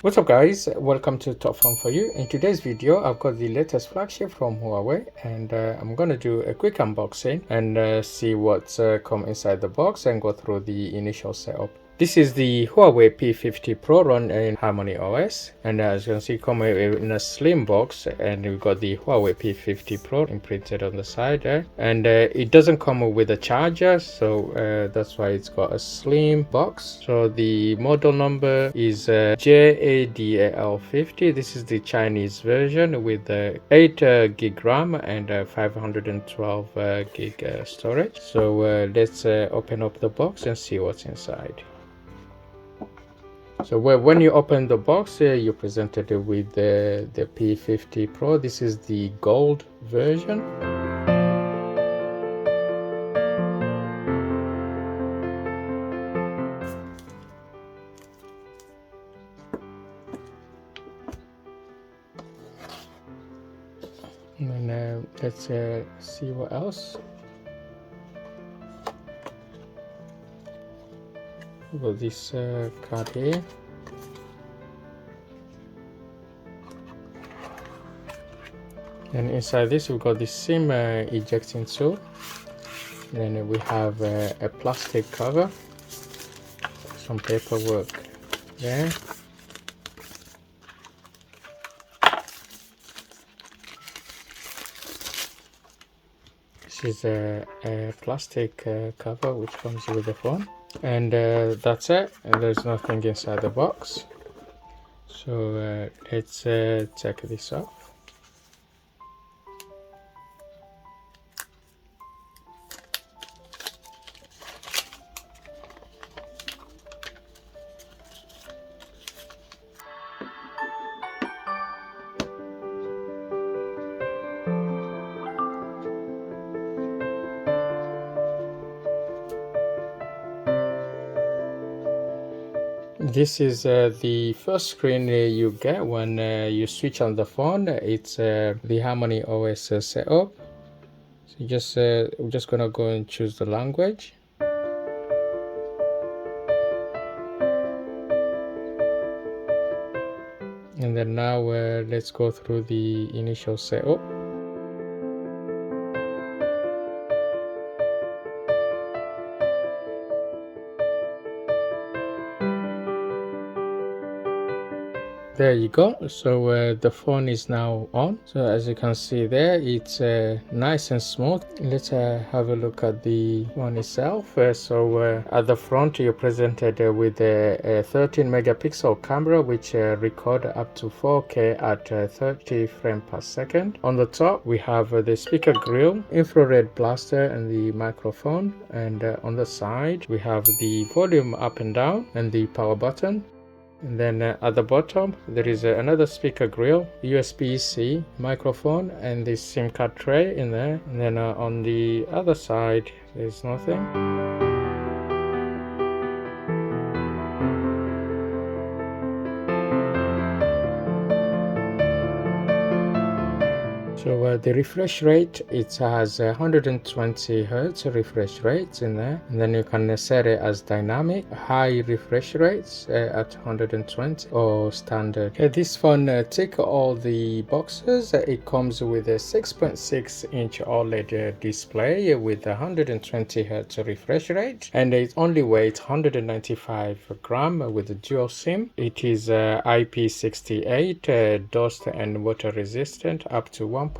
What's up guys, welcome to Top Phone For You. In today's video I've got the latest flagship from Huawei, and I'm gonna do a quick unboxing and see what's come inside the box and go through the initial setup. This is the Huawei P50 Pro run in HarmonyOS, and as you can see, come in a slim box, and we've got the Huawei P50 Pro imprinted on the side there. And it doesn't come with a charger, so that's why it's got a slim box. So the model number is JADAL50. This is the Chinese version with 8 gig RAM and 512 gig storage. So let's open up the box and see what's inside. So when you open the box, you're presented with the P50 Pro. This is the gold version. And then let's see what else. We've got this card here. And inside this we've got the SIM ejecting tool. Then we have a plastic cover, some paperwork there. This is a plastic cover which comes with the phone, and that's it. And there's nothing inside the box. So let's check this off. This is the first screen you get when you switch on the phone. It's the HarmonyOS setup. So we're just gonna go and choose the language. And then now let's go through the initial setup. There you go. So the phone is now on. So as you can see there, it's nice and smooth. Let's have a look at the phone itself. At the front you're presented with a 13 megapixel camera which record up to 4K at 30 frames per second. On the top we have the speaker grill, infrared blaster and the microphone, and on the side we have the volume up and down and the power button. And then at the bottom there is another speaker grill, USB-C microphone, and this SIM card tray in there. And then on the other side there's nothing. So the refresh rate, it has 120 Hertz refresh rates in there, and then you can set it as dynamic, high refresh rates at 120, or standard. This phone tick all the boxes. It comes with a 6.6-inch OLED display with 120 Hertz refresh rate, and it only weighs 195 gram with a dual SIM. It is IP68, dust and water resistant, up to 1.5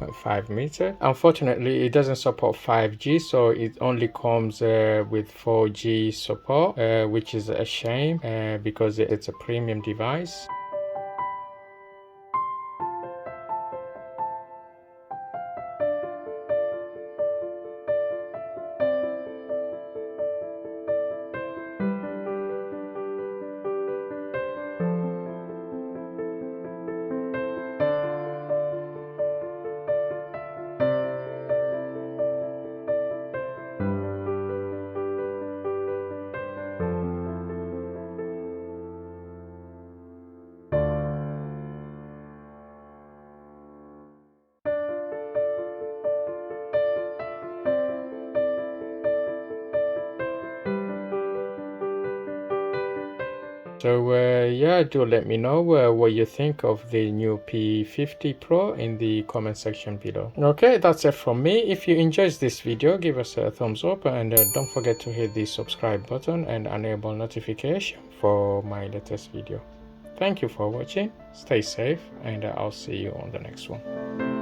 meter. Unfortunately, it doesn't support 5G, so it only comes with 4G support, which is a shame because it's a premium device. So yeah, do let me know what you think of the new P50 Pro in the comment section below. Okay, that's it from me. If you enjoyed this video, give us a thumbs up, and don't forget to hit the subscribe button and enable notification for my latest video. Thank you for watching, stay safe, and I'll see you on the next one.